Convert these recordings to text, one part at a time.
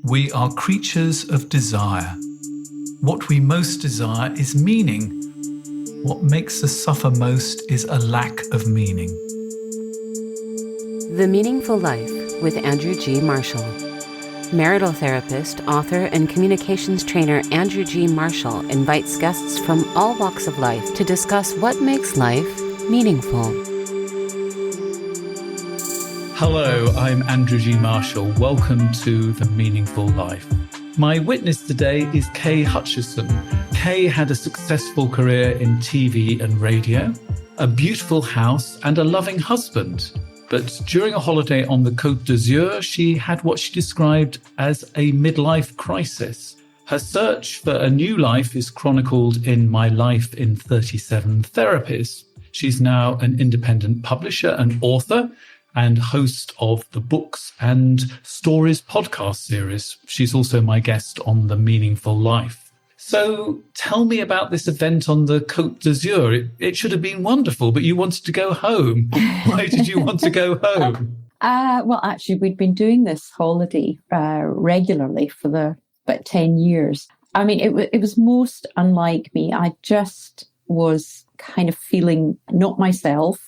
We are creatures of desire. What we most desire is meaning. What makes us suffer most is a lack of meaning. The Meaningful Life with Andrew G. Marshall. Marital therapist, author, and communications trainer Andrew G. Marshall invites guests from all walks of life to discuss what makes life meaningful. Hello, I'm Andrew G. Marshall. Welcome to The Meaningful Life. My witness today is Kay Hutchison. Kay had a successful career in TV and radio, a beautiful house, and a loving husband. But during a holiday on the Côte d'Azur, she had what she described as a midlife crisis. Her search for a new life is chronicled in My Life in 37 Therapies. She's now an independent publisher and author, and host of the Books and Stories podcast series. She's also my guest on The Meaningful Life. So tell me about this event on the Côte d'Azur. It should have been wonderful, but you wanted to go home. Why did you want to go home? Well, actually, we'd been doing this holiday regularly for about 10 years. I mean, it was most unlike me. I just was kind of feeling not myself.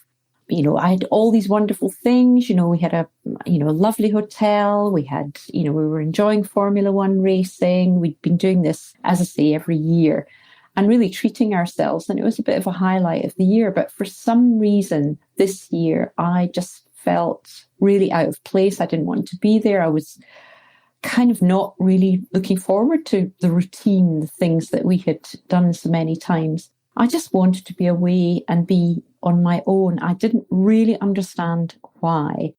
You know, I had all these wonderful things. You know, we had a lovely hotel. We had, we were enjoying Formula One racing. We'd been doing this, as I say, every year and really treating ourselves. And it was a bit of a highlight of the year. But for some reason this year, I just felt really out of place. I didn't want to be there. I was kind of not really looking forward to the routine, the things that we had done so many times. I just wanted to be away and be on my own. I didn't really understand why.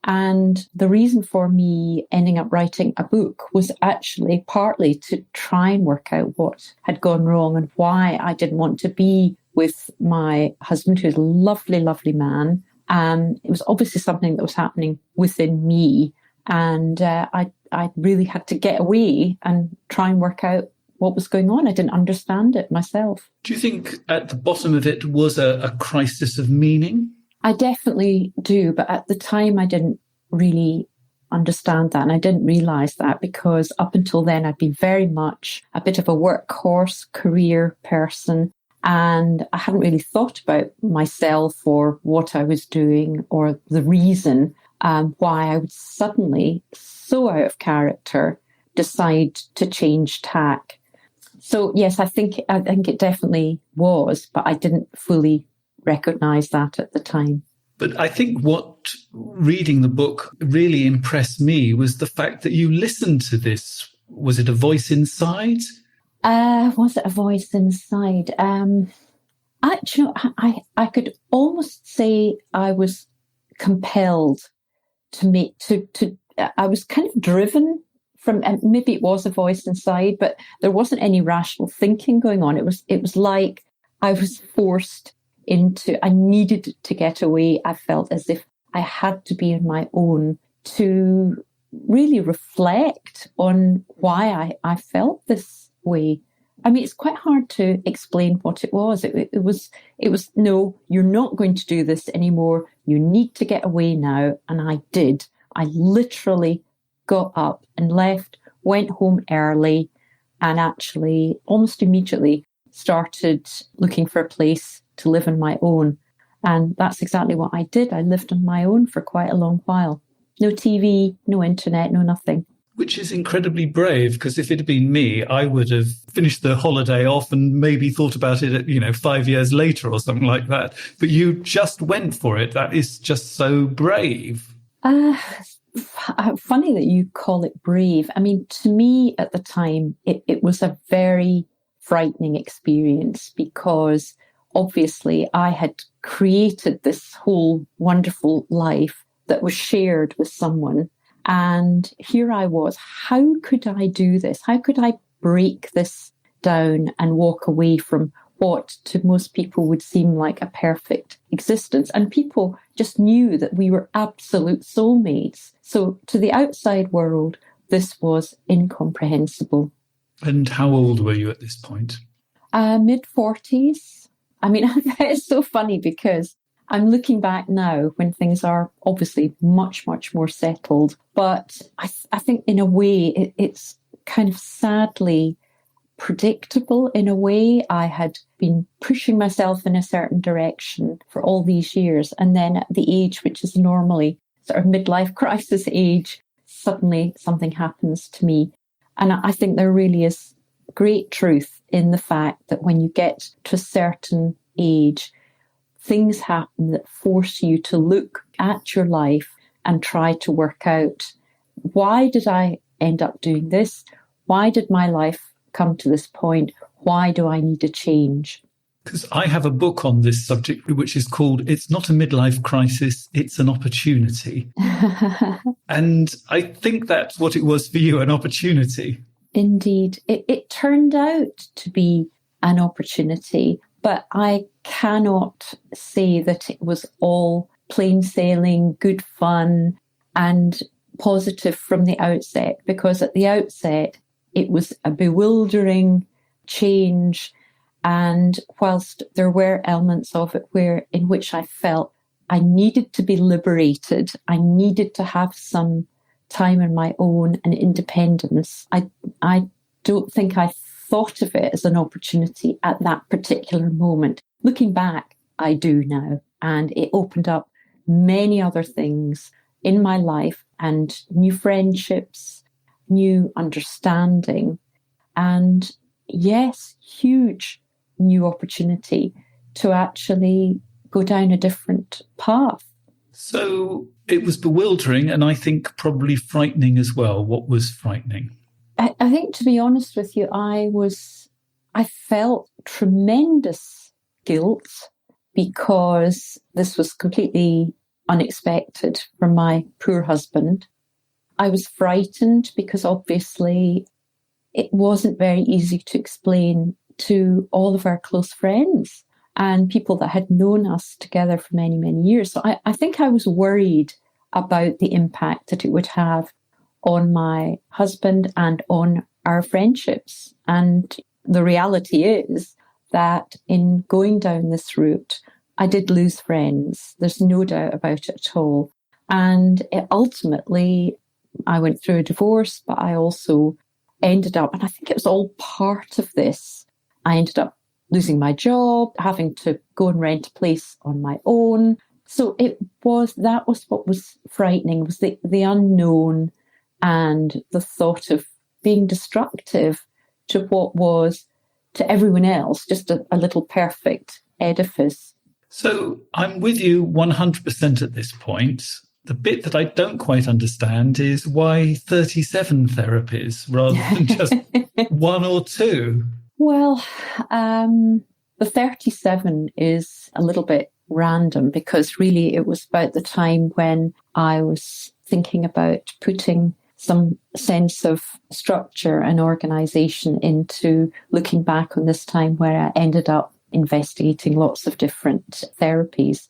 And the reason for me ending up writing a book was actually partly to try and work out what had gone wrong and why I didn't want to be with my husband, who's a lovely, lovely man. And it was obviously something that was happening within me. And I really had to get away and try and work out what was going on. I didn't understand it myself. Do you think at the bottom of it was a crisis of meaning? I definitely do, but at the time I didn't really understand that, and I didn't realise that because up until then I'd been very much a bit of a workhorse career person, and I hadn't really thought about myself or what I was doing or the reason why I would suddenly, so out of character, decide to change tack. So yes, I think it definitely was, but I didn't fully recognise that at the time. But I think what reading the book really impressed me was the fact that you listened to this. Was it a voice inside? Was it a voice inside? Actually, I could almost say I was compelled to I was kind of driven from, and maybe it was a voice inside, but there wasn't any rational thinking going on. It was like I was forced into, I needed to get away. I felt as if I had to be on my own to really reflect on why I felt this way. I mean, it's quite hard to explain what it was. It was, no, you're not going to do this anymore. You need to get away now. And I did. I literally got up and left, went home early, and actually almost immediately started looking for a place to live on my own. And that's exactly what I did. I lived on my own for quite a long while. No TV, no internet, no nothing. Which is incredibly brave, because if it had been me, I would have finished the holiday off and maybe thought about it, 5 years later or something like that. But you just went for it. That is just so brave. Funny that you call it brave. I mean, to me at the time, it was a very frightening experience because obviously I had created this whole wonderful life that was shared with someone. And here I was. How could I do this? How could I break this down and walk away from what to most people would seem like a perfect existence? And people just knew that we were absolute soulmates. So to the outside world, this was incomprehensible. And how old were you at this point? Mid-40s. I mean, it's so funny because I'm looking back now when things are obviously much, much more settled. But I think in a way it's kind of sadly predictable in a way. I had been pushing myself in a certain direction for all these years. And then at the age, which is normally sort of midlife crisis age, suddenly something happens to me. And I think there really is great truth in the fact that when you get to a certain age, things happen that force you to look at your life and try to work out, why did I end up doing this? Why did my life come to this point? Why do I need a change? Because I have a book on this subject, which is called It's Not a Midlife Crisis, It's an Opportunity. And I think that's what it was for you, an opportunity. Indeed. It turned out to be an opportunity, but I cannot say that it was all plain sailing, good fun, and positive from the outset, because at the outset, it was a bewildering change. And whilst there were elements of it in which I felt I needed to be liberated, I needed to have some time on my own and independence, I don't think I thought of it as an opportunity at that particular moment. Looking back, I do now. And it opened up many other things in my life and new friendships, new understanding, and yes, huge new opportunity to actually go down a different path. So it was bewildering and I think probably frightening as well. What was frightening? I think, to be honest with you, I felt tremendous guilt because this was completely unexpected from my poor husband. I was frightened because obviously it wasn't very easy to explain to all of our close friends and people that had known us together for many, many years. So I think I was worried about the impact that it would have on my husband and on our friendships. And the reality is that in going down this route, I did lose friends. There's no doubt about it at all. And ultimately, I went through a divorce, but I also ended up, and I think it was all part of this, I ended up losing my job, having to go and rent a place on my own. So that was what was frightening, was the unknown and the thought of being destructive to what was, to everyone else, just a little perfect edifice. So I'm with you 100% at this point. The bit that I don't quite understand is why 37 therapies rather than just one or two? Well, the 37 is a little bit random because really it was about the time when I was thinking about putting some sense of structure and organization into looking back on this time where I ended up investigating lots of different therapies.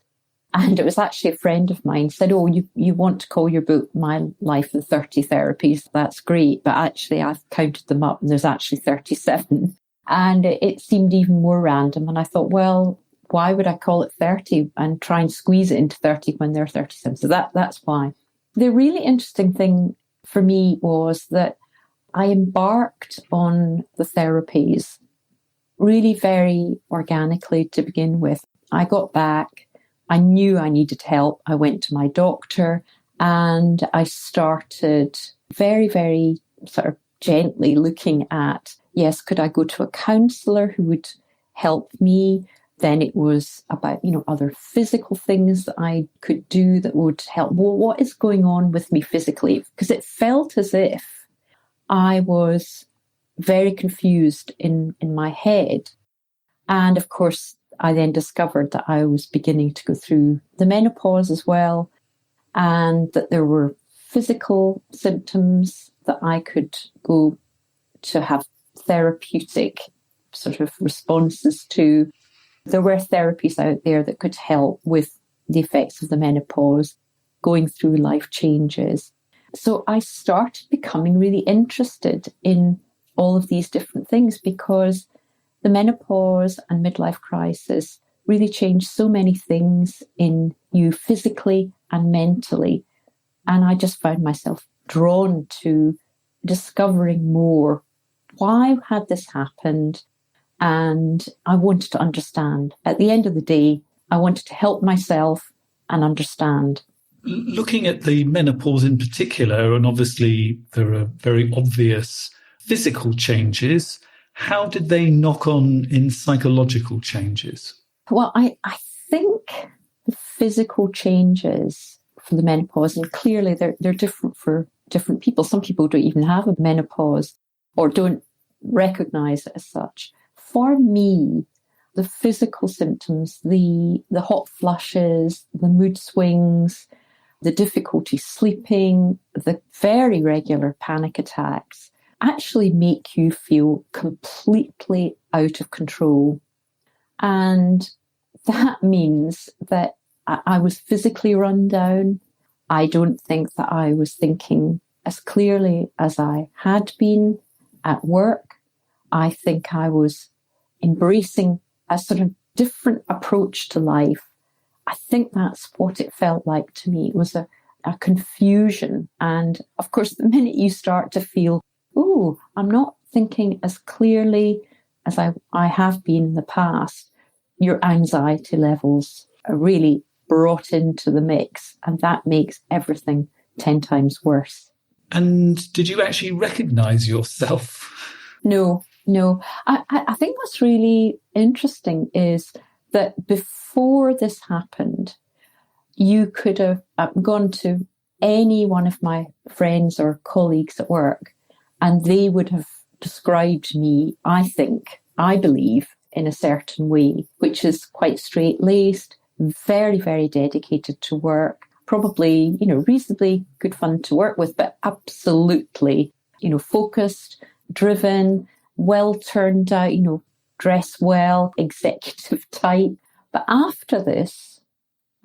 And it was actually a friend of mine said, oh, you want to call your book My Life in 30 Therapies. That's great. But actually, I've counted them up and there's actually 37. And it seemed even more random. And I thought, well, why would I call it 30 and try and squeeze it into 30 when there are 37? So that's why. The really interesting thing for me was that I embarked on the therapies really very organically to begin with. I got back. I knew I needed help. I went to my doctor and I started very, very sort of gently looking at, yes, could I go to a counsellor who would help me? Then it was about, other physical things that I could do that would help. Well, what is going on with me physically? Because it felt as if I was very confused in my head. And of course, I then discovered that I was beginning to go through the menopause as well, and that there were physical symptoms that I could go to have therapeutic sort of responses to. There were therapies out there that could help with the effects of the menopause, going through life changes. So I started becoming really interested in all of these different things because the menopause and midlife crisis really change so many things in you physically and mentally. And I just found myself drawn to discovering more. Why had this happened? And I wanted to understand. At the end of the day, I wanted to help myself and understand. Looking at the menopause in particular, and obviously there are very obvious physical changes, how did they knock on in psychological changes? Well, I think the physical changes for the menopause, and clearly they're different for different people. Some people don't even have a menopause or don't recognize it as such. For me, the physical symptoms, the hot flushes, the mood swings, the difficulty sleeping, the very regular panic attacks actually make you feel completely out of control. And that means that I was physically run down. I don't think that I was thinking as clearly as I had been at work. I think I was embracing a sort of different approach to life. I think that's what it felt like to me. It was a confusion. And of course, the minute you start to feel, oh, I'm not thinking as clearly as I have been in the past, your anxiety levels are really brought into the mix. And that makes everything 10 times worse. And did you actually recognize yourself? No. I think what's really interesting is that before this happened, you could have gone to any one of my friends or colleagues at work, and they would have described me, I believe, in a certain way, which is quite straight-laced, very, very dedicated to work, probably, reasonably good fun to work with, but absolutely, focused, driven, well turned out, dress well, executive type. But after this,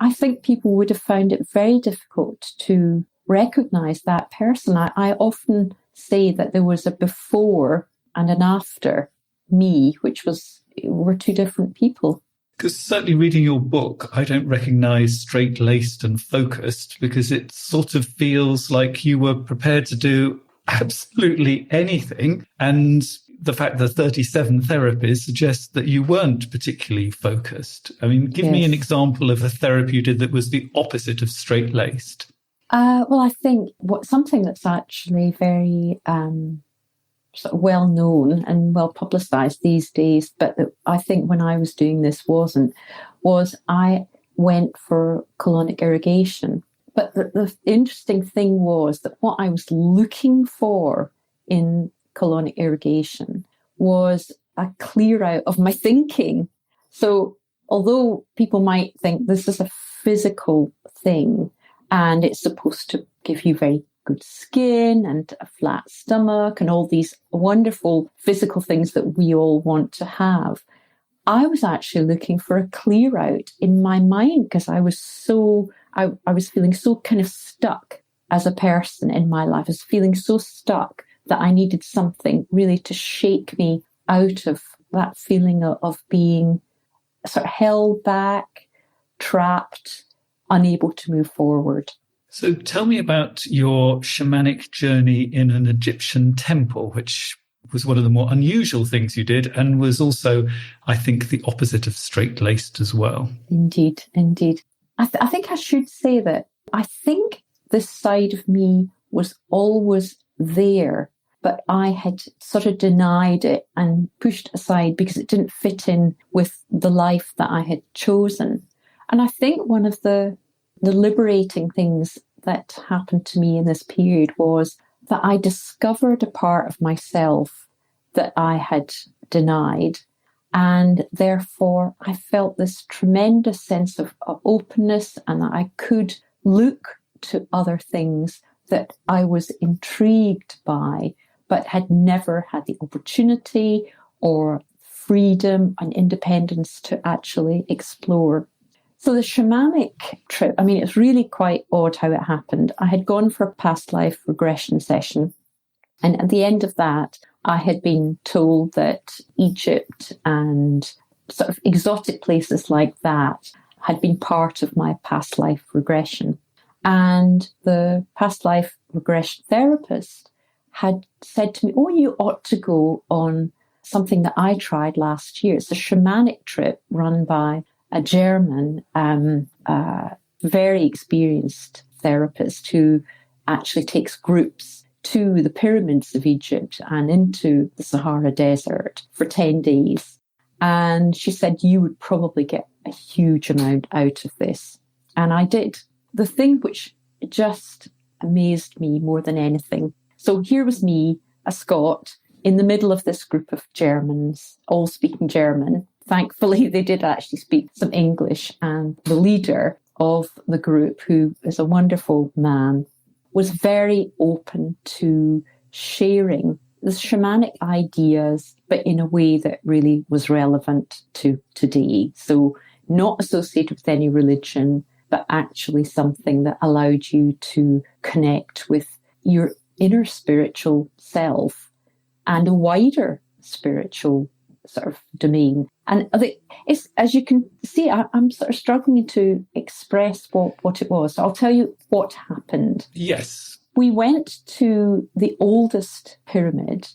I think people would have found it very difficult to recognize that person. I often say that there was a before and an after me, which were two different people. Because certainly reading your book, I don't recognize straight-laced and focused, because it sort of feels like you were prepared to do absolutely anything. And the fact that 37 therapies suggests that you weren't particularly focused. I mean, give me an example of a therapy you did that was the opposite of straight-laced. Well, I think something that's actually very sort of well known and well publicized these days, but that I think when I was doing this was I went for colonic irrigation. But the interesting thing was that what I was looking for in colonic irrigation was a clear out of my thinking. So although people might think this is a physical thing and it's supposed to give you very good skin and a flat stomach and all these wonderful physical things that we all want to have, I was actually looking for a clear out in my mind because I was feeling so kind of stuck as a person in my life. I was feeling so stuck that I needed something really to shake me out of that feeling of being sort of held back, trapped, unable to move forward. So tell me about your shamanic journey in an Egyptian temple, which was one of the more unusual things you did and was also, I think, the opposite of straight-laced as well. Indeed. I think I should say that I think this side of me was always there, but I had sort of denied it and pushed aside because it didn't fit in with the life that I had chosen. And I think one of the liberating things that happened to me in this period was that I discovered a part of myself that I had denied. And therefore, I felt this tremendous sense of openness, and that I could look to other things that I was intrigued by, but had never had the opportunity or freedom and independence to actually explore. So the shamanic trip, I mean, it's really quite odd how it happened. I had gone for a past life regression session. And at the end of that, I had been told that Egypt and sort of exotic places like that had been part of my past life regression. And the past life regression therapist had said to me, oh, you ought to go on something that I tried last year. It's a shamanic trip run by a German, very experienced therapist who actually takes groups to the pyramids of Egypt and into the Sahara Desert for 10 days. And she said, you would probably get a huge amount out of this. And I did. The thing which just amazed me more than anything. So here was me, a Scot, in the middle of this group of Germans, all speaking German. Thankfully, they did actually speak some English. And the leader of the group, who is a wonderful man, was very open to sharing the shamanic ideas, but in a way that really was relevant to today. So not associated with any religion, but actually something that allowed you to connect with your inner spiritual self and a wider spiritual sort of domain. And it's, as you can see, I'm sort of struggling to express what it was. So I'll tell you what happened. Yes. We went to the oldest pyramid.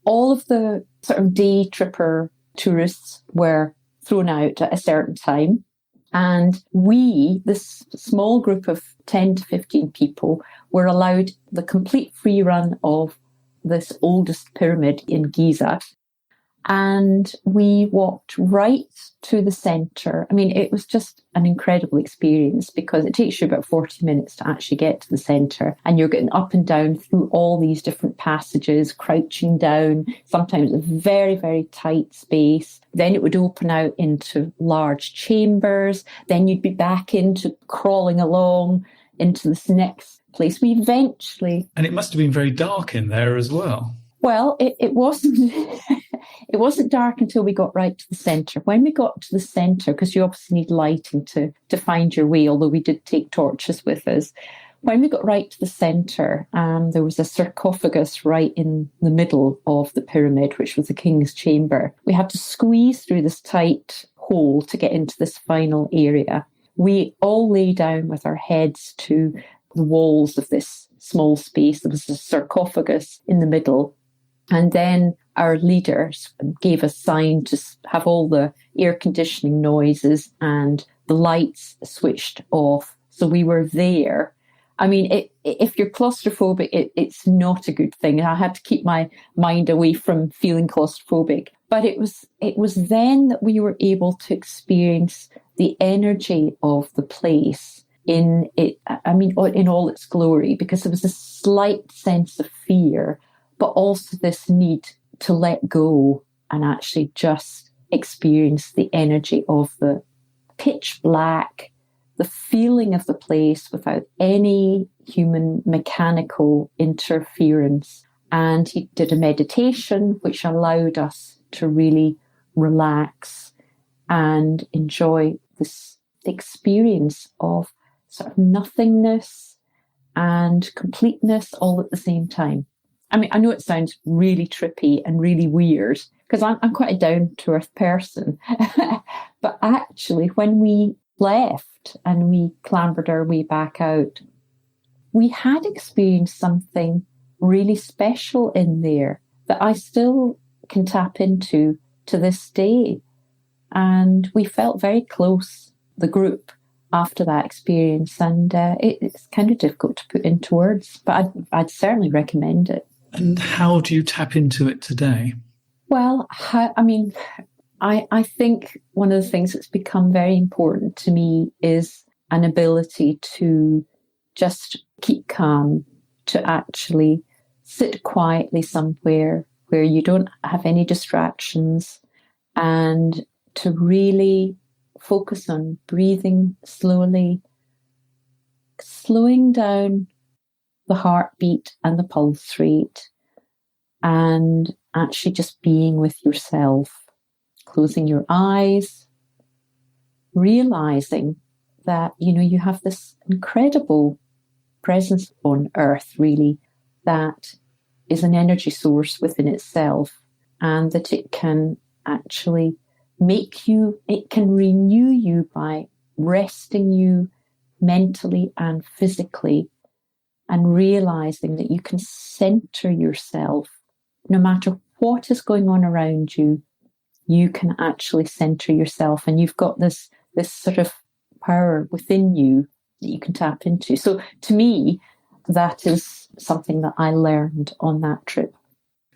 All of the sort of day tripper tourists were thrown out at a certain time. And we, this small group of 10 to 15 people, were allowed the complete free run of this oldest pyramid in Giza. And we walked right to the centre. I mean, it was just an incredible experience because it takes you about 40 minutes to actually get to the centre. And you're getting up and down through all these different passages, crouching down, sometimes a very, very tight space. Then it would open out into large chambers. Then you'd be back into crawling along into this next place. We eventually... And it must have been very dark in there as well. Well, it wasn't... It wasn't dark until we got right to the centre. When we got to the centre, because you obviously need lighting to find your way, although we did take torches with us. When we got right to the centre, there was a sarcophagus right in the middle of the pyramid, which was the king's chamber. We had to squeeze through this tight hole to get into this final area. We all lay down with our heads to the walls of this small space. There was a sarcophagus in the middle. And then our leaders gave a sign to have all the air conditioning noises and the lights switched off. So we were there. I mean, if you're claustrophobic, it's not a good thing. I had to keep my mind away from feeling claustrophobic. But it was then that we were able to experience the energy of the place in all its glory, because there was a slight sense of fear, but also this need to let go and actually just experience the energy of the pitch black, the feeling of the place without any human mechanical interference. And he did a meditation which allowed us to really relax and enjoy this experience of sort of nothingness and completeness all at the same time. I mean, I know it sounds really trippy and really weird because I'm quite a down-to-earth person. But actually, when we left and we clambered our way back out, we had experienced something really special in there that I still can tap into to this day. And we felt very close, the group, after that experience. And it's kind of difficult to put into words, but I'd certainly recommend it. And how do you tap into it today? Well, I think one of the things that's become very important to me is an ability to just keep calm, to actually sit quietly somewhere where you don't have any distractions, and to really focus on breathing slowly, slowing down the heartbeat and the pulse rate, and actually just being with yourself, closing your eyes, realizing that, you have this incredible presence on earth, really, that is an energy source within itself, and that it can actually it can renew you by resting you mentally and physically, and realizing that you can center yourself. No matter what is going on around you, you can actually center yourself, and you've got this sort of power within you that you can tap into. So to me, that is something that I learned on that trip.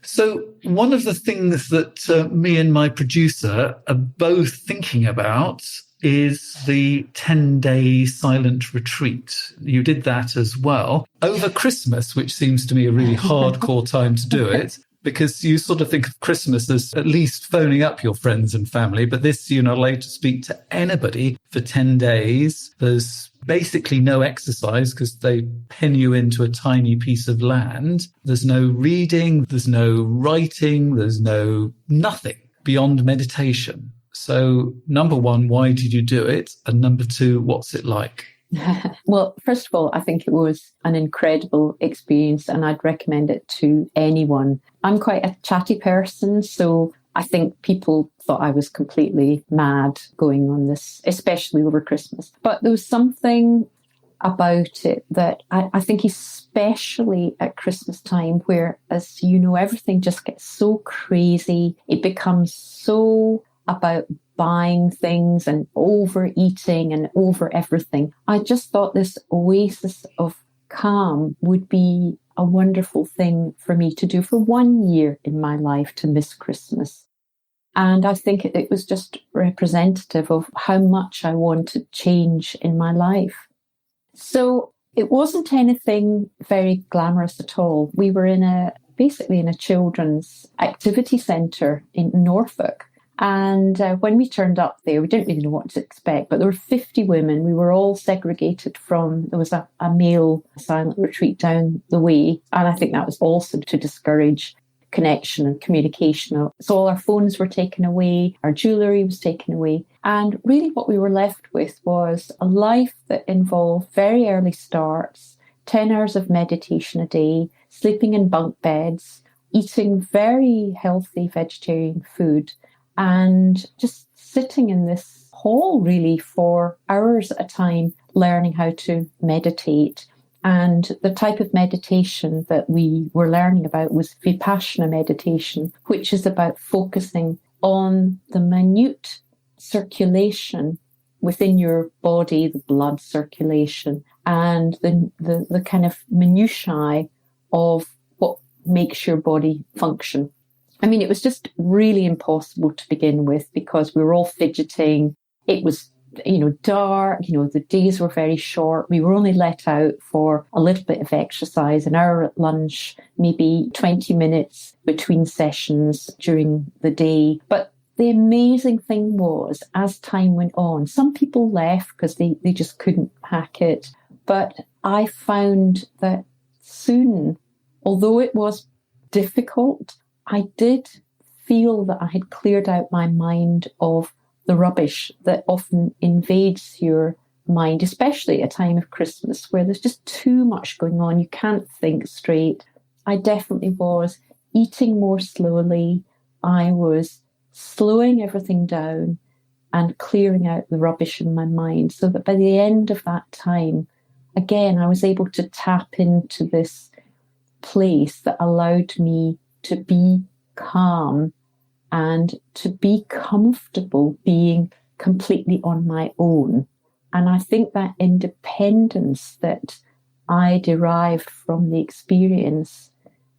So one of the things that me and my producer are both thinking about is the 10-day silent retreat. You did that as well over Christmas, which seems to me a really hardcore time to do it, because you sort of think of Christmas as at least phoning up your friends and family, but this, you're not allowed to speak to anybody for 10 days. There's basically no exercise because they pin you into a tiny piece of land. There's no reading, there's no writing, there's nothing beyond meditation. So number one, why did you do it? And number two, what's it like? Well, first of all, I think it was an incredible experience, and I'd recommend it to anyone. I'm quite a chatty person, so I think people thought I was completely mad going on this, especially over Christmas. But there was something about it that I think, especially at Christmas time, where, as you know, everything just gets so crazy. It becomes so about buying things and overeating and over everything. I just thought this oasis of calm would be a wonderful thing for me to do for 1 year in my life, to miss Christmas. And I think it was just representative of how much I wanted change in my life. So it wasn't anything very glamorous at all. We were basically in a children's activity centre in Norfolk. And when we turned up there, we didn't really know what to expect, but there were 50 women. We were all segregated there was a male silent retreat down the way. And I think that was also to discourage connection and communication. So all our phones were taken away, our jewellery was taken away. And really what we were left with was a life that involved very early starts, 10 hours of meditation a day, sleeping in bunk beds, eating very healthy vegetarian food, and just sitting in this hall really for hours at a time, learning how to meditate. And the type of meditation that we were learning about was Vipassana meditation, which is about focusing on the minute circulation within your body, the blood circulation, and the kind of minutiae of what makes your body function. I mean, it was just really impossible to begin with because we were all fidgeting. It was, dark, the days were very short. We were only let out for a little bit of exercise, an hour at lunch, maybe 20 minutes between sessions during the day. But the amazing thing was, as time went on, some people left because they just couldn't hack it. But I found that soon, although it was difficult, I did feel that I had cleared out my mind of the rubbish that often invades your mind, especially at a time of Christmas where there's just too much going on. You can't think straight. I definitely was eating more slowly. I was slowing everything down and clearing out the rubbish in my mind, so that by the end of that time, again, I was able to tap into this place that allowed me to be calm and to be comfortable being completely on my own. And I think that independence that I derived from the experience,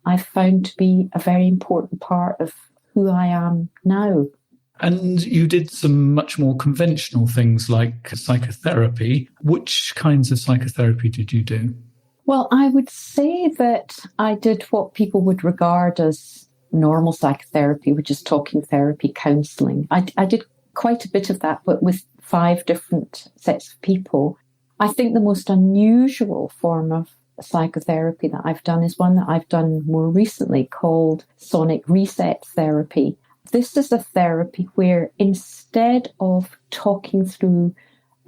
I found to be a very important part of who I am now. And you did some much more conventional things like psychotherapy. Which kinds of psychotherapy did you do? Well, I would say that I did what people would regard as normal psychotherapy, which is talking therapy, counselling. I did quite a bit of that, but with 5 different sets of people. I think the most unusual form of psychotherapy that I've done is one that I've done more recently called sonic reset therapy. This is a therapy where instead of talking through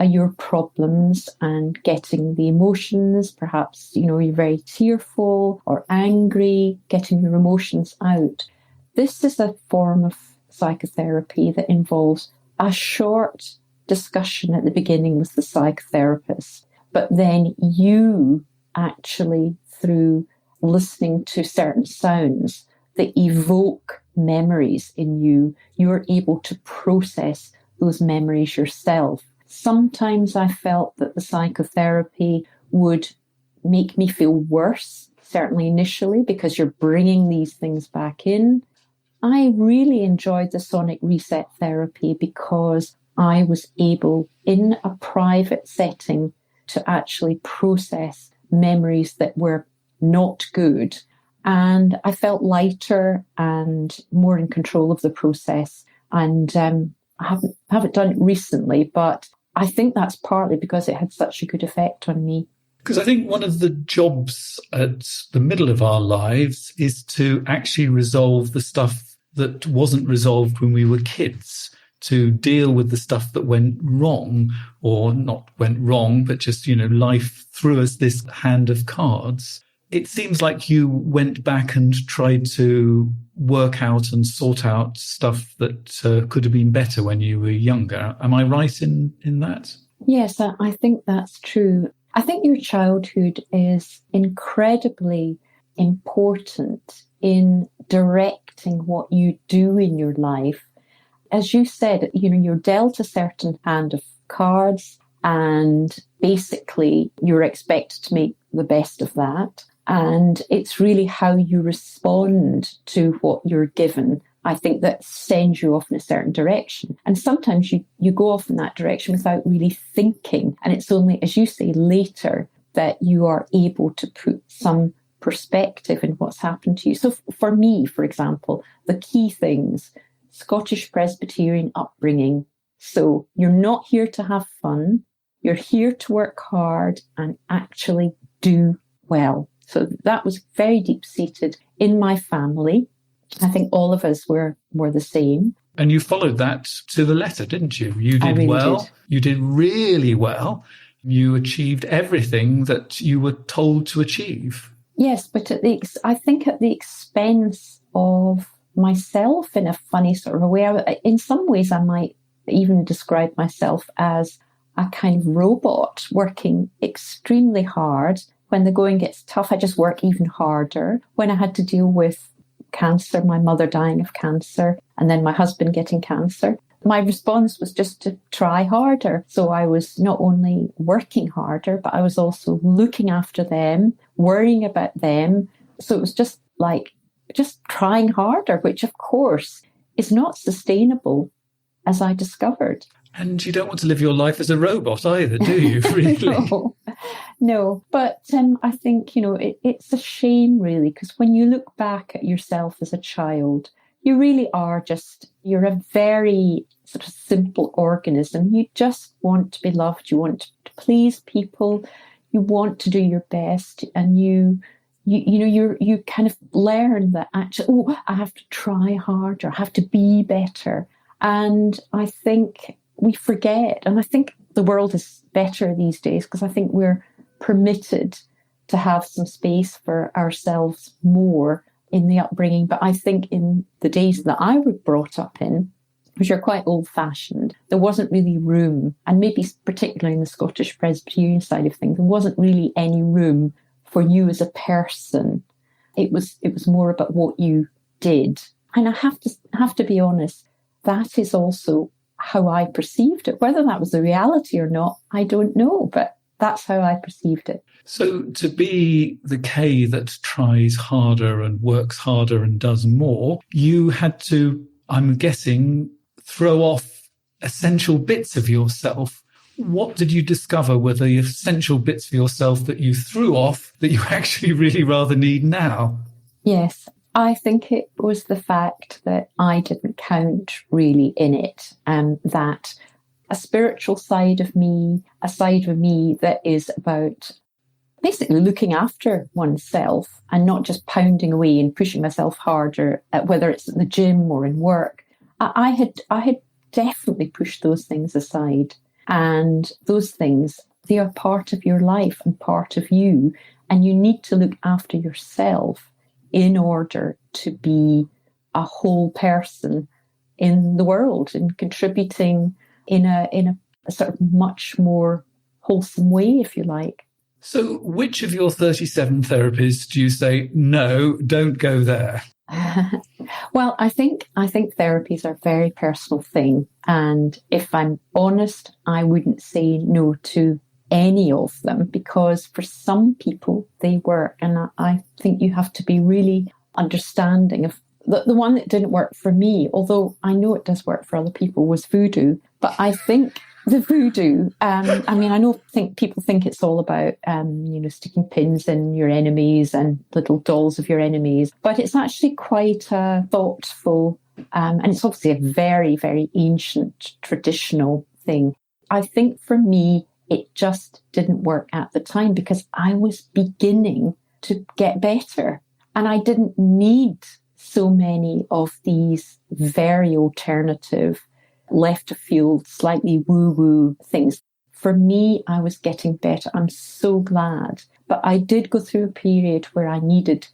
your problems and getting the emotions, perhaps, you're very tearful or angry, getting your emotions out. This is a form of psychotherapy that involves a short discussion at the beginning with the psychotherapist, but then you actually, through listening to certain sounds that evoke memories in you, you're able to process those memories yourself. Sometimes I felt that the psychotherapy would make me feel worse, certainly initially, because you're bringing these things back in. I really enjoyed the sonic reset therapy because I was able, in a private setting, to actually process memories that were not good. And I felt lighter and more in control of the process. And I haven't done it recently, but I think that's partly because it had such a good effect on me. Because I think one of the jobs at the middle of our lives is to actually resolve the stuff that wasn't resolved when we were kids, to deal with the stuff that went wrong, or not went wrong, but just, life threw us this hand of cards. It seems like you went back and tried to work out and sort out stuff that could have been better when you were younger. Am I right in that? Yes, I think that's true. I think your childhood is incredibly important in directing what you do in your life. As you said, you're dealt a certain hand of cards, and basically you're expected to make the best of that. And it's really how you respond to what you're given, I think, that sends you off in a certain direction. And sometimes you go off in that direction without really thinking. And it's only, as you say, later that you are able to put some perspective in what's happened to you. So for me, for example, the key things: Scottish Presbyterian upbringing. So you're not here to have fun. You're here to work hard and actually do well. So that was very deep-seated in my family. I think all of us were the same. And you followed that to the letter, didn't you? You did well. You did really well. You achieved everything that you were told to achieve. Yes, but I think at the expense of myself, in a funny sort of a way. In some ways, I might even describe myself as a kind of robot, working extremely hard. When the going gets tough, I just work even harder. When I had to deal with cancer, my mother dying of cancer, and then my husband getting cancer, my response was just to try harder. So I was not only working harder, but I was also looking after them, worrying about them. So it was just trying harder, which of course is not sustainable, as I discovered. And you don't want to live your life as a robot either, do you, really? No. But I think, it's a shame, really, because when you look back at yourself as a child, you really are you're a very sort of simple organism. You just want to be loved. You want to please people. You want to do your best. And you kind of learn that actually, I have to try harder. I have to be better. And I think we forget. And I think the world is better these days because I think we're permitted to have some space for ourselves more in the upbringing. But I think in the days that I was brought up in, which are quite old-fashioned, there wasn't really room, and maybe particularly in the Scottish Presbyterian side of things, there wasn't really any room for you as a person. It was more about what you did. And I have to be honest, that is also how I perceived it. Whether that was the reality or not, I don't know, but that's how I perceived it. So to be the Kay that tries harder and works harder and does more, you had to, I'm guessing, throw off essential bits of yourself. What did you discover were the essential bits of yourself that you threw off that you actually really rather need now? Yes, I think it was the fact that I didn't count really in it, and that a spiritual side of me, a side of me that is about basically looking after oneself and not just pounding away and pushing myself harder, whether it's at the gym or in work. I had definitely pushed those things aside. And those things, they are part of your life and part of you. And you need to look after yourself in order to be a whole person in the world and contributing in a sort of much more wholesome way, if you like. So which of your 37 therapies do you say, no, don't go there? Well, I think therapies are a very personal thing. And if I'm honest, I wouldn't say no to any of them, because for some people they work. And I think you have to be really understanding of the one that didn't work for me, although I know it does work for other people, was voodoo. But I think the voodoo, think people think it's all about, sticking pins in your enemies and little dolls of your enemies, but it's actually quite a thoughtful, and it's obviously a very, very ancient traditional thing. I think for me, it just didn't work at the time because I was beginning to get better and I didn't need so many of these very alternative, left of field, slightly woo-woo things. For me, I was getting better. I'm so glad. But I did go through a period where I needed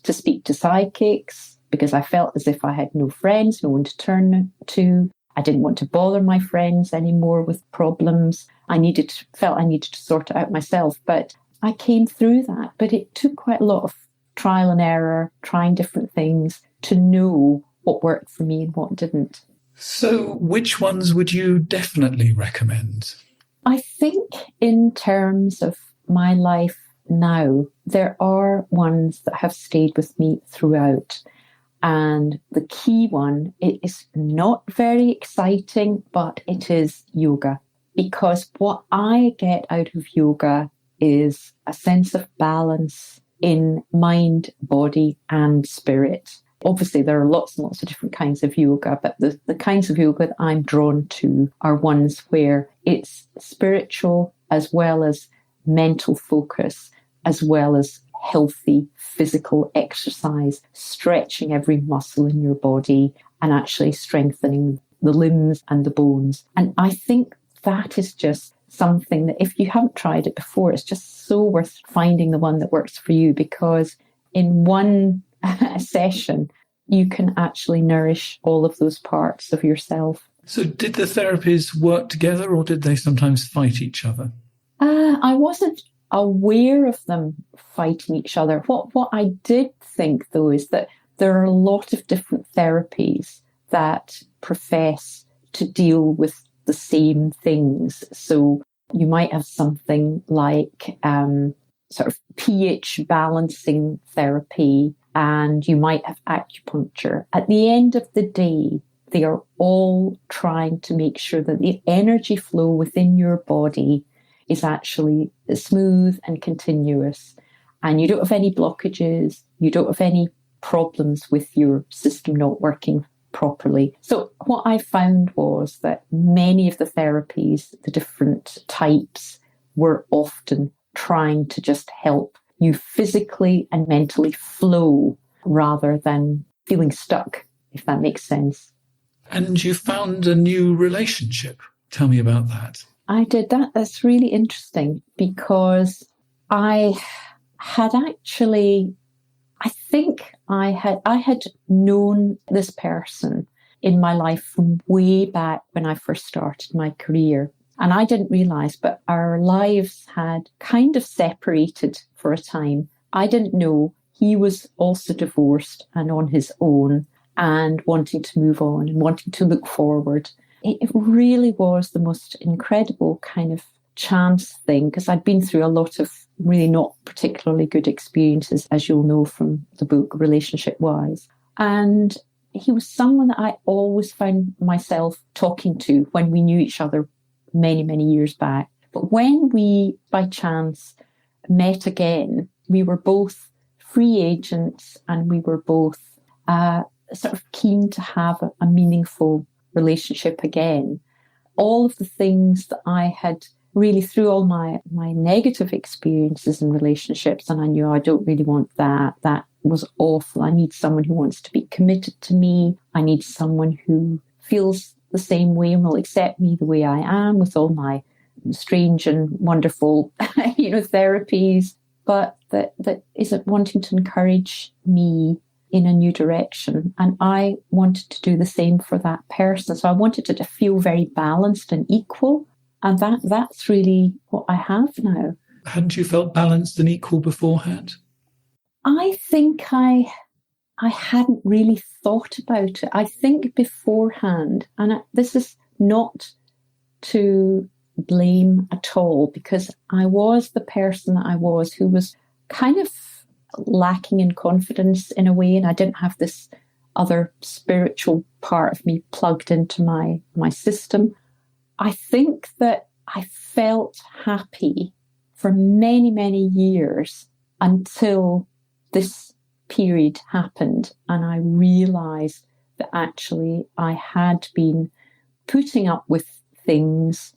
to speak to psychics because I felt as if I had no friends, no one to turn to. I didn't want to bother my friends anymore with problems. Felt I needed to sort it out myself. But I came through that. But it took quite a lot of trial and error, trying different things to know what worked for me and what didn't. So which ones would you definitely recommend? I think in terms of my life now, there are ones that have stayed with me throughout. And the key one, it is not very exciting, but it is yoga. Because what I get out of yoga is a sense of balance in mind, body, and spirit. Obviously, there are lots and lots of different kinds of yoga, but the kinds of yoga that I'm drawn to are ones where it's spiritual as well as mental focus, as well as healthy physical exercise, stretching every muscle in your body and actually strengthening the limbs and the bones. And I think that is just something that if you haven't tried it before, it's just so worth finding the one that works for you, because in one session, you can actually nourish all of those parts of yourself. So did the therapies work together or did they sometimes fight each other? I wasn't aware of them fighting each other. What I did think, though, is that there are a lot of different therapies that profess to deal with the same things. So you might have something like sort of pH balancing therapy, and you might have acupuncture. At the end of the day, they are all trying to make sure that the energy flow within your body is actually smooth and continuous. And you don't have any blockages, you don't have any problems with your system not working properly. So what I found was that many of the therapies, the different types, were often trying to just help you physically and mentally flow rather than feeling stuck, if that makes sense. And you found a new relationship. Tell me about that. I did that. That's really interesting because I had actually, I think I had known this person in my life from way back when I first started my career. And I didn't realise, but our lives had kind of separated for a time. I didn't know. He was also divorced and on his own and wanting to move on and wanting to look forward. It really was the most incredible kind of chance thing, because I'd been through a lot of really not particularly good experiences, as you'll know from the book, Relationship-Wise. And he was someone that I always found myself talking to when we knew each other many, many years back. But when we, by chance, met again, we were both free agents and we were both sort of keen to have a meaningful relationship again. All of the things that I had really, through all my negative experiences in relationships, and I knew I don't really want that. That was awful. I need someone who wants to be committed to me. I need someone who feels the same way and will accept me the way I am with all my strange and wonderful, therapies, but that isn't wanting to encourage me in a new direction. And I wanted to do the same for that person. So I wanted it to feel very balanced and equal. And that's really what I have now. Hadn't you felt balanced and equal beforehand? I think I hadn't really thought about it. I think beforehand, and this is not to blame at all, because I was the person that I was who was kind of lacking in confidence in a way, and I didn't have this other spiritual part of me plugged into my system. I think that I felt happy for many, many years until this period happened, and I realized that actually I had been putting up with things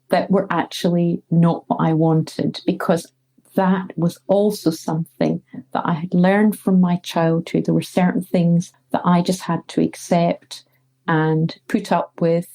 that were actually not what I wanted, because that was also something that I had learned from my childhood. There were certain things that I just had to accept and put up with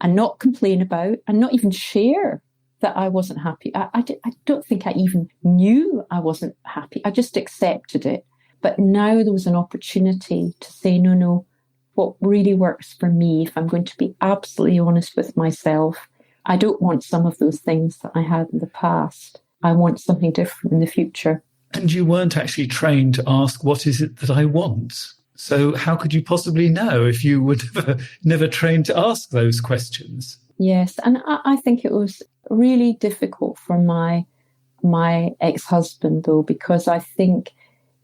and not complain about and not even share that I wasn't happy. I don't think I even knew I wasn't happy. I just accepted it. But now there was an opportunity to say, no, what really works for me, if I'm going to be absolutely honest with myself, I don't want some of those things that I had in the past. I want something different in the future. And you weren't actually trained to ask, what is it that I want? So how could you possibly know if you were never trained to ask those questions? Yes, and I think it was really difficult for my ex-husband, though, because I think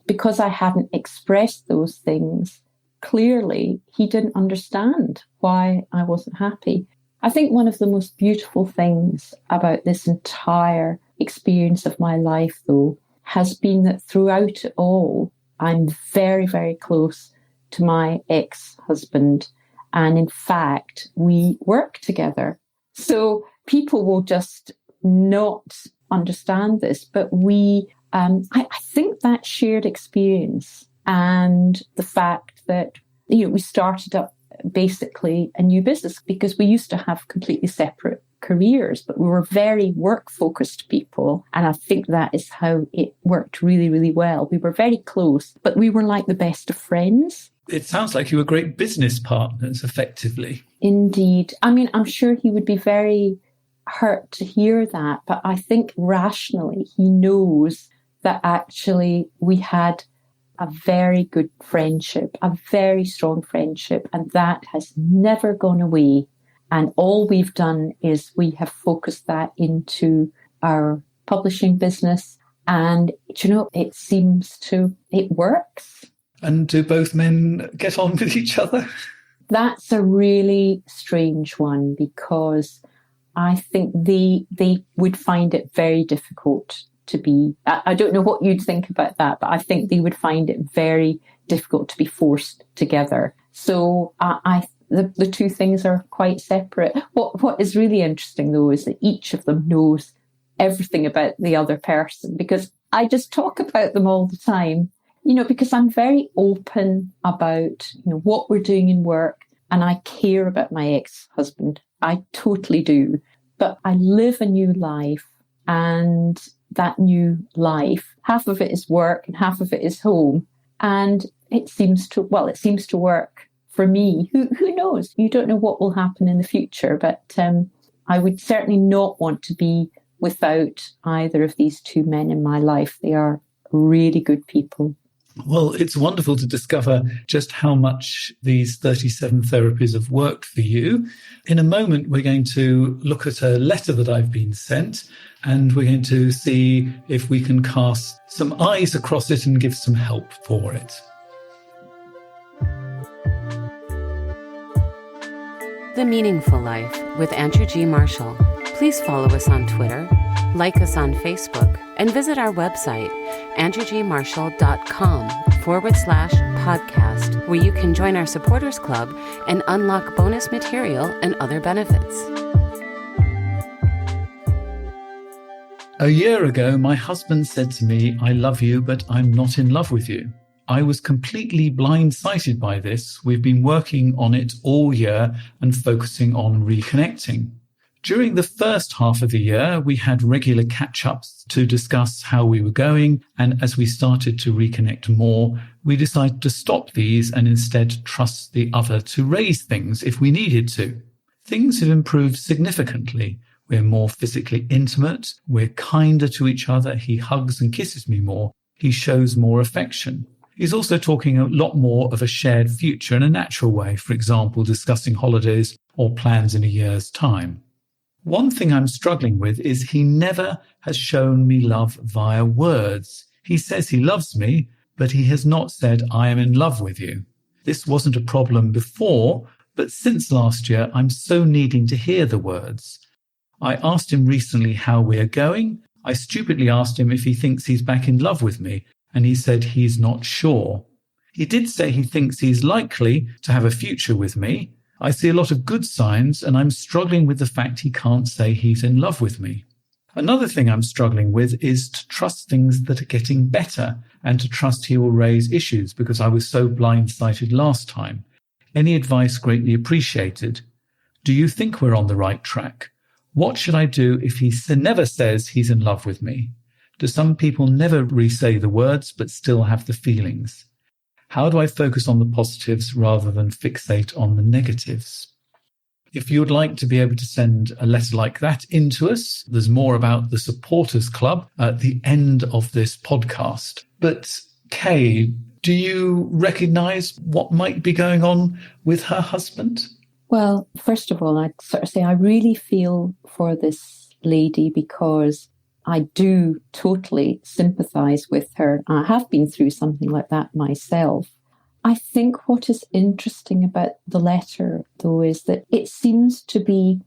because I hadn't expressed those things clearly, he didn't understand why I wasn't happy. I think one of the most beautiful things about this entire experience of my life, though, has been that throughout it all, I'm very, very close to my ex-husband. And in fact, we work together. So people will just not understand this, but I think that shared experience and the fact that, we started up basically a new business because we used to have completely separate careers, but we were very work-focused people. And I think that is how it worked really, really well. We were very close, but we were like the best of friends. It sounds like you were great business partners, effectively. Indeed. I mean, I'm sure he would be very hurt to hear that, but I think rationally he knows that actually we had a very good friendship, a very strong friendship, and that has never gone away. And all we've done is we have focused that into our publishing business. And, it works. And do both men get on with each other? That's a really strange one, because I think they would find it very difficult to be. I don't know what you'd think about that, but I think they would find it very difficult to be forced together. So the two things are quite separate. What is really interesting, though, is that each of them knows everything about the other person, because I just talk about them all the time, because I'm very open about, what we're doing in work, and I care about my ex-husband. I totally do. But I live a new life, and that new life, half of it is work and half of it is home. And it seems to work for me. Who knows? You don't know what will happen in the future, but I would certainly not want to be without either of these two men in my life. They are really good people. Well, it's wonderful to discover just how much these 37 therapies have worked for you. In a moment, we're going to look at a letter that I've been sent, and we're going to see if we can cast some eyes across it and give some help for it. The Meaningful Life with Andrew G. Marshall. Please follow us on Twitter, like us on Facebook, and visit our website, andrewgmarshall.com/podcast, where you can join our supporters club and unlock bonus material and other benefits. A year ago, my husband said to me, "I love you, but I'm not in love with you." I was completely blindsided by this. We've been working on it all year and focusing on reconnecting. During the first half of the year, we had regular catch-ups to discuss how we were going, and as we started to reconnect more, we decided to stop these and instead trust the other to raise things if we needed to. Things have improved significantly. We're more physically intimate, we're kinder to each other, he hugs and kisses me more, he shows more affection. He's also talking a lot more of a shared future in a natural way, for example, discussing holidays or plans in a year's time. One thing I'm struggling with is he never has shown me love via words. He says he loves me, but he has not said, I am in love with you. This wasn't a problem before, but since last year, I'm so needing to hear the words. I asked him recently how we are going. I stupidly asked him if he thinks he's back in love with me, and he said he's not sure. He did say he thinks he's likely to have a future with me. I see a lot of good signs, and I'm struggling with the fact he can't say he's in love with me. Another thing I'm struggling with is to trust things that are getting better and to trust he will raise issues because I was so blindsided last time. Any advice greatly appreciated. Do you think we're on the right track? What should I do if he never says he's in love with me? Do some people never re-say the words but still have the feelings? How do I focus on the positives rather than fixate on the negatives? If you would like to be able to send a letter like that into us, there's more about the Supporters Club at the end of this podcast. But Kay, do you recognise what might be going on with her husband? Well, first of all, I'd sort of say I really feel for this lady because I do totally sympathise with her. I have been through something like that myself. I think what is interesting about the letter, though, is that it seems to be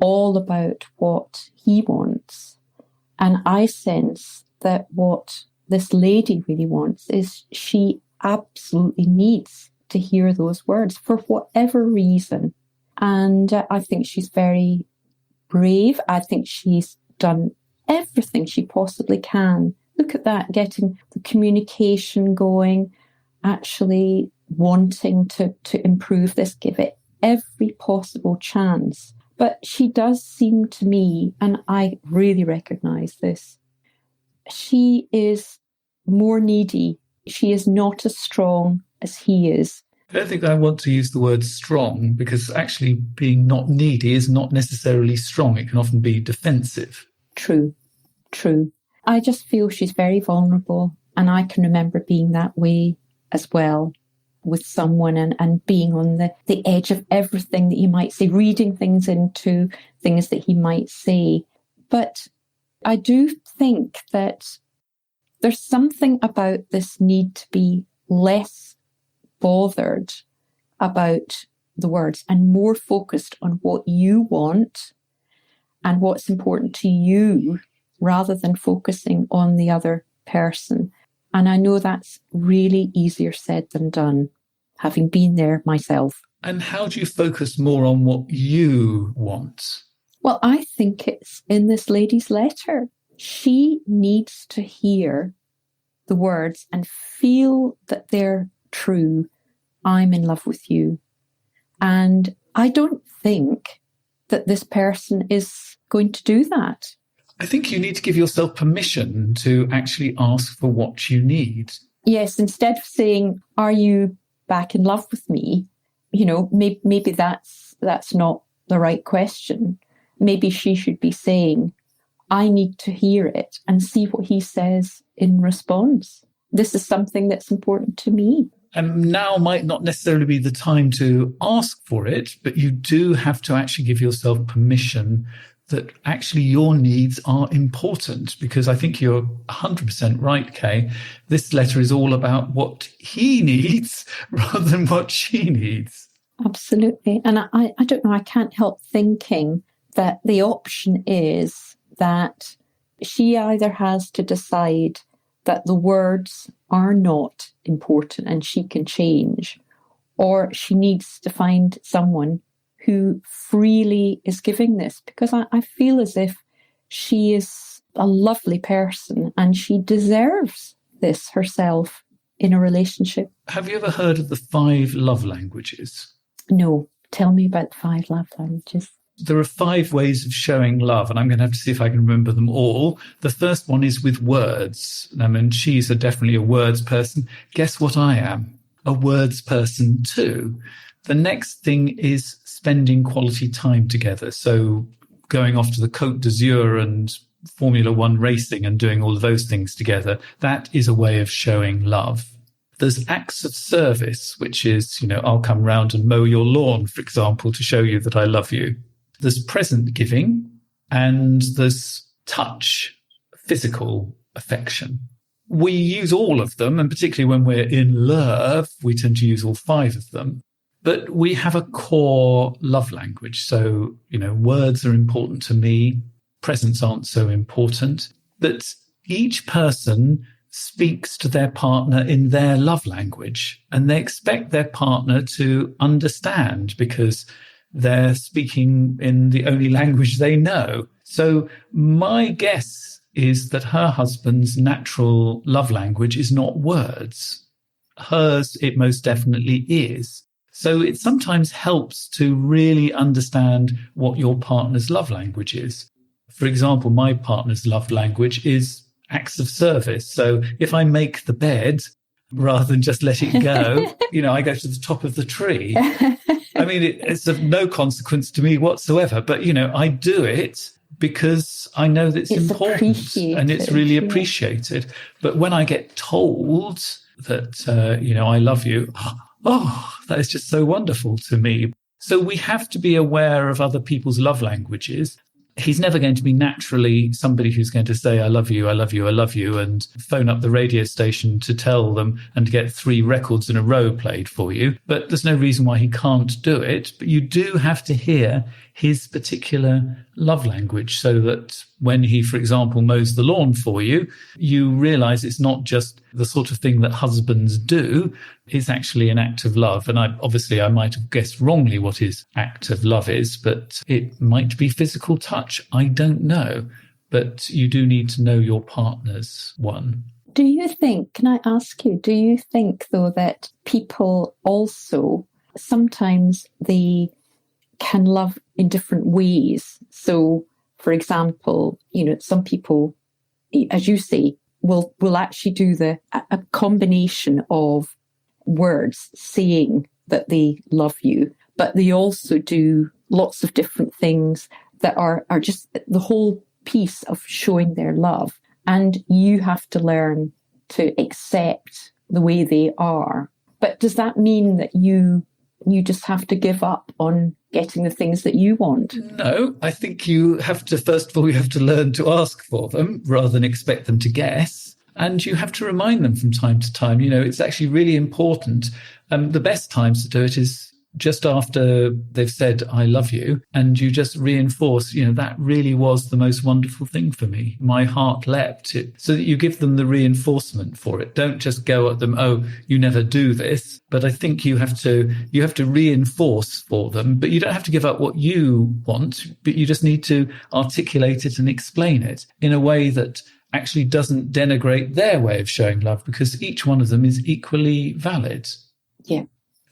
all about what he wants. And I sense that what this lady really wants is she absolutely needs to hear those words for whatever reason. And I think she's very brave. I think she's done everything she possibly can. Look at that, getting the communication going, actually wanting to improve this, give it every possible chance. But she does seem to me, and I really recognise this, she is more needy. She is not as strong as he is. I don't think I want to use the word strong because actually being not needy is not necessarily strong. It can often be defensive. True. I just feel she's very vulnerable, and I can remember being that way as well with someone and being on the edge of everything that he might say, reading things into things that he might say. But I do think that there's something about this need to be less bothered about the words and more focused on what you want and what's important to you rather than focusing on the other person. And I know that's really easier said than done, having been there myself. And how do you focus more on what you want? Well, I think it's in this lady's letter. She needs to hear the words and feel that they're true. I'm in love with you. And I don't think that this person is going to do that. I think you need to give yourself permission to actually ask for what you need. Yes, instead of saying, are you back in love with me? You know, maybe that's not the right question. Maybe she should be saying, I need to hear it and see what he says in response. This is something that's important to me. And now might not necessarily be the time to ask for it, but you do have to actually give yourself permission that actually your needs are important, because I think you're 100% right, Kay. This letter is all about what he needs rather than what she needs. Absolutely. And I don't know, I can't help thinking that the option is that she either has to decide that the words are not important and she can change, or she needs to find someone who freely is giving this, because I feel as if she is a lovely person and she deserves this herself in a relationship. Have you ever heard of the 5 love languages? No. Tell me about the 5 love languages. There are 5 ways of showing love, and I'm going to have to see if I can remember them all. The first one is with words. I mean, she's definitely a words person. Guess what I am? A words person too. The next thing is spending quality time together. So going off to the Cote d'Azur and Formula One racing and doing all of those things together, that is a way of showing love. There's acts of service, which is, I'll come round and mow your lawn, for example, to show you that I love you. There's present giving, and there's touch, physical affection. We use all of them, and particularly when we're in love, we tend to use all 5 of them. But we have a core love language. So, words are important to me. Presents aren't so important. But each person speaks to their partner in their love language, and they expect their partner to understand because they're speaking in the only language they know. So my guess is that her husband's natural love language is not words. Hers, it most definitely is. So it sometimes helps to really understand what your partner's love language is. For example, my partner's love language is acts of service. So if I make the bed, rather than just let it go, I go to the top of the tree. I mean, it's of no consequence to me whatsoever, but, I do it because I know that it's important and it's really appreciated. But when I get told that, I love you, that is just so wonderful to me. So we have to be aware of other people's love languages. He's never going to be naturally somebody who's going to say, I love you, I love you, I love you, and phone up the radio station to tell them and to get 3 records in a row played for you. But there's no reason why he can't do it. But you do have to hear his particular love language so that when he, for example, mows the lawn for you, you realize it's not just the sort of thing that husbands do. It's actually an act of love. And I might have guessed wrongly what his act of love is, but it might be physical touch. I don't know. But you do need to know your partner's one. Do you think, can I ask you, do you think, though, that people also, sometimes they can love in different ways? So, for example, some people, as you say, will actually do a combination of words saying that they love you, but they also do lots of different things that are just the whole piece of showing their love. And you have to learn to accept the way they are. But does that mean that you just have to give up on getting the things that you want? No, I think you have to, first of all, you have to learn to ask for them rather than expect them to guess. And you have to remind them from time to time. It's actually really important. The best times to do it is just after they've said, I love you. And you just reinforce, that really was the most wonderful thing for me. My heart leapt. So that you give them the reinforcement for it. Don't just go at them, oh, you never do this. But I think you have to reinforce for them. But you don't have to give up what you want, but you just need to articulate it and explain it in a way that actually doesn't denigrate their way of showing love, because each one of them is equally valid. Yeah.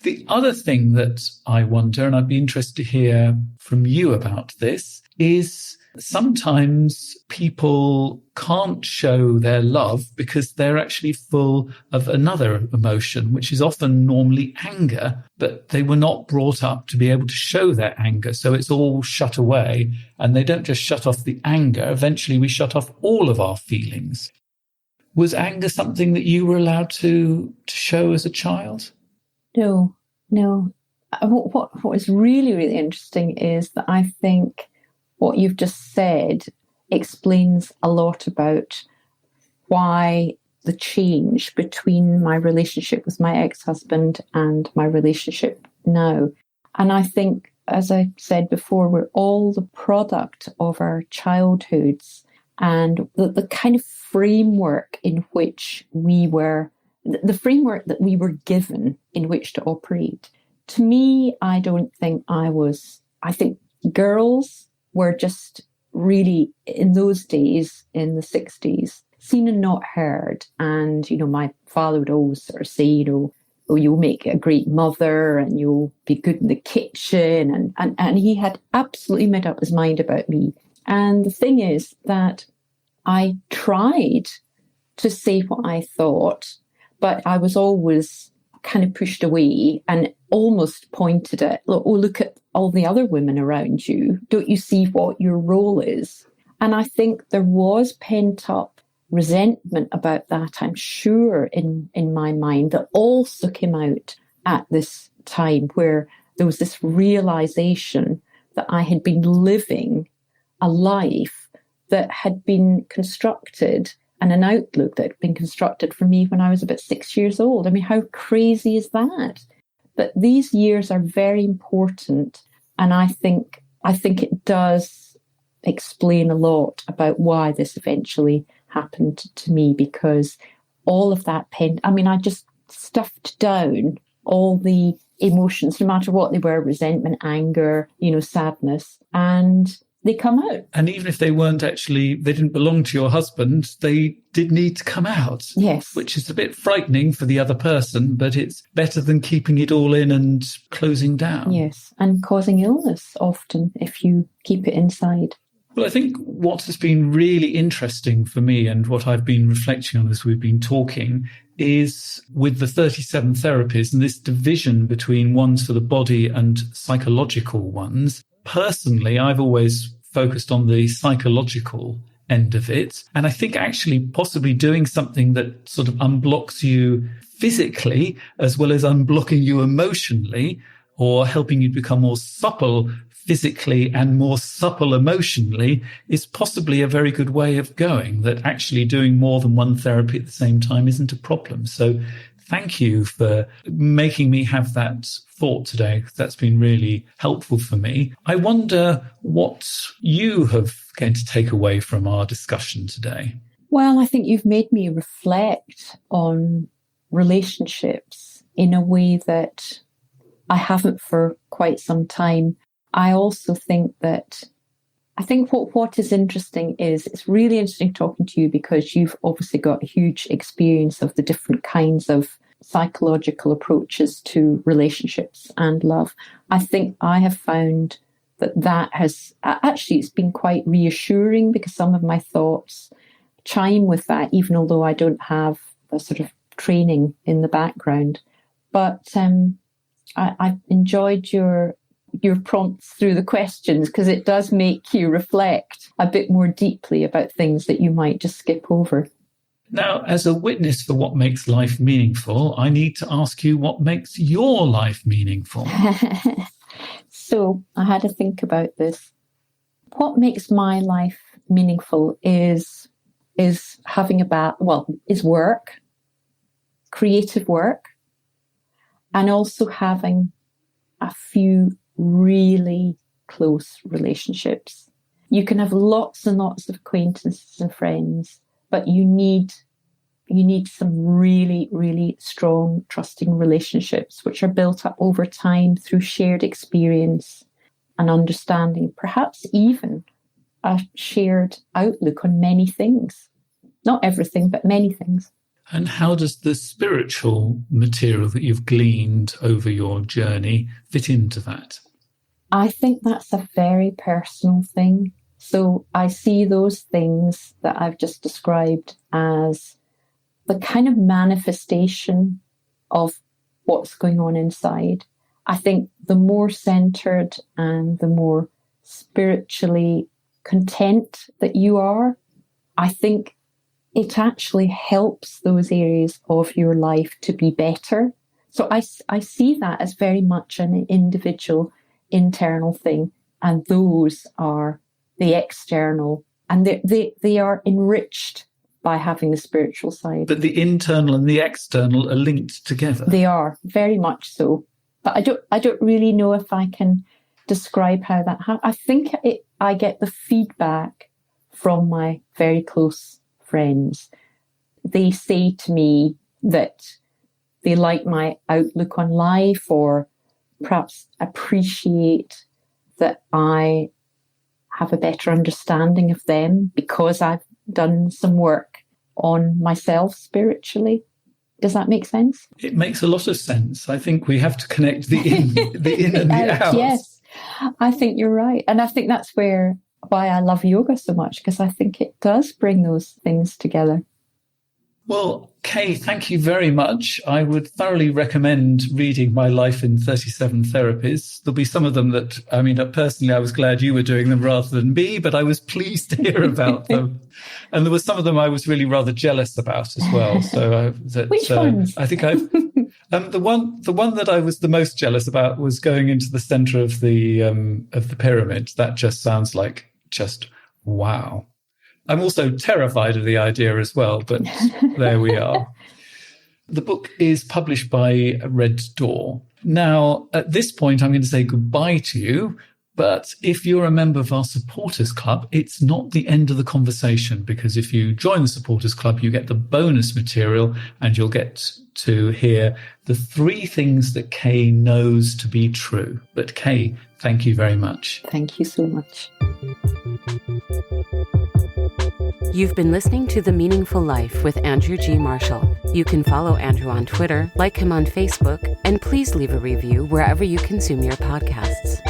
The other thing that I wonder, and I'd be interested to hear from you about this, is sometimes people can't show their love because they're actually full of another emotion, which is often normally anger, but they were not brought up to be able to show their anger. So it's all shut away, and they don't just shut off the anger. Eventually we shut off all of our feelings. Was anger something that you were allowed to show as a child? No. What is really, really interesting is that I think what you've just said explains a lot about why the change between my relationship with my ex-husband and my relationship now. And I think, as I said before, we're all the product of our childhoods and the kind of framework in which the framework that we were given in which to operate. To me, I think girls were just really, in those days, in the 60s, seen and not heard. And, my father would always sort of say, you'll make a great mother and you'll be good in the kitchen. And he had absolutely made up his mind about me. And the thing is that I tried to say what I thought, but I was always kind of pushed away and almost pointed at, look at all the other women around you. Don't you see what your role is? And I think there was pent up resentment about that, I'm sure, in my mind, that also came out at this time, where there was this realization that I had been living a life that had been constructed, and an outlook that had been constructed for me when I was about 6 years old. I mean, how crazy is that? But these years are very important, and I think it does explain a lot about why this eventually happened to me, because all of that I just stuffed down all the emotions, no matter what they were: resentment, anger, sadness, and they come out. And even if they weren't actually, they didn't belong to your husband, they did need to come out. Yes. Which is a bit frightening for the other person, but it's better than keeping it all in and closing down. Yes, and causing illness often if you keep it inside. Well, I think what has been really interesting for me, and what I've been reflecting on as we've been talking, is with the 37 therapies and this division between ones for the body and psychological ones. Personally, I've always focused on the psychological end of it. And I think actually possibly doing something that sort of unblocks you physically as well as unblocking you emotionally, or helping you become more supple physically and more supple emotionally, is possibly a very good way of going, that actually doing more than one therapy at the same time isn't a problem. So thank you for making me have that thought today. That's been really helpful for me. I wonder what you have going to take away from our discussion today. Well, I think you've made me reflect on relationships in a way that I haven't for quite some time. I also think what is interesting is, it's really interesting talking to you, because you've obviously got a huge experience of the different kinds of psychological approaches to relationships and love. I think I have found that has actually, it's been quite reassuring, because some of my thoughts chime with that, even although I don't have a sort of training in the background. But I've enjoyed your prompts through the questions, because it does make you reflect a bit more deeply about things that you might just skip over. Now, as a witness for what makes life meaningful, I need to ask you, what makes your life meaningful? So I had to think about this. What makes my life meaningful is having is work, creative work, and also having a few really close relationships. You can have lots and lots of acquaintances and friends, but you need some really, really strong, trusting relationships, which are built up over time through shared experience and understanding, perhaps even a shared outlook on many things. Not everything, but many things. And how does the spiritual material that you've gleaned over your journey fit into that? I think that's a very personal thing. So I see those things that I've just described as the kind of manifestation of what's going on inside. I think the more centered and the more spiritually content that you are, I think it actually helps those areas of your life to be better. So I see that as very much an individual internal thing, and those are the external, and they are enriched by having the spiritual side. But the internal and the external are linked together. They are, very much so. But I don't really know if I can describe how that happens. I think I get the feedback from my very close friends. They say to me that they like my outlook on life, or perhaps appreciate that I have a better understanding of them because I've done some work on myself spiritually. Does that make sense? It makes a lot of sense. I think we have to connect the in and the out. Yes, I think you're right. And I think that's why I love yoga so much, because I think it does bring those things together. Well, Kay, thank you very much. I would thoroughly recommend reading My Life in 37 Therapies. There'll be some of them that, personally, I was glad you were doing them rather than me, but I was pleased to hear about them. And there were some of them I was really rather jealous about as well. So which ones? I think I've the one that I was the most jealous about was going into the center of the pyramid. That just sounds like just wow. I'm also terrified of the idea as well, but there we are. The book is published by Red Door. Now, at this point, I'm going to say goodbye to you. But if you're a member of our supporters club, it's not the end of the conversation, because if you join the supporters club, you get the bonus material and you'll get to hear the 3 things that Kay knows to be true. But Kay, thank you very much. Thank you so much. You've been listening to The Meaningful Life with Andrew G. Marshall. You can follow Andrew on Twitter, like him on Facebook, and please leave a review wherever you consume your podcasts.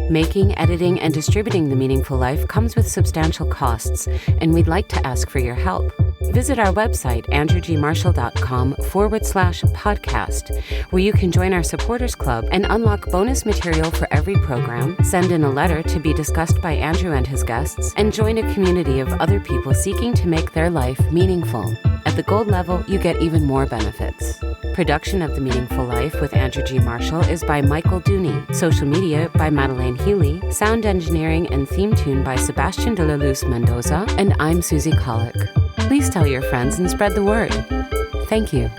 Making, editing, and distributing The Meaningful Life comes with substantial costs, and we'd like to ask for your help. Visit our website, andrewgmarshall.com/podcast, where you can join our supporters club and unlock bonus material for every program, send in a letter to be discussed by Andrew and his guests, and join a community of other people seeking to make their life meaningful. At the gold level, you get even more benefits. Production of The Meaningful Life with Andrew G. Marshall is by Michael Dooney. Social media by Madeleine Healy. Sound engineering and theme tune by Sebastian de la Luz Mendoza. And I'm Susie Colick. Please tell your friends and spread the word. Thank you.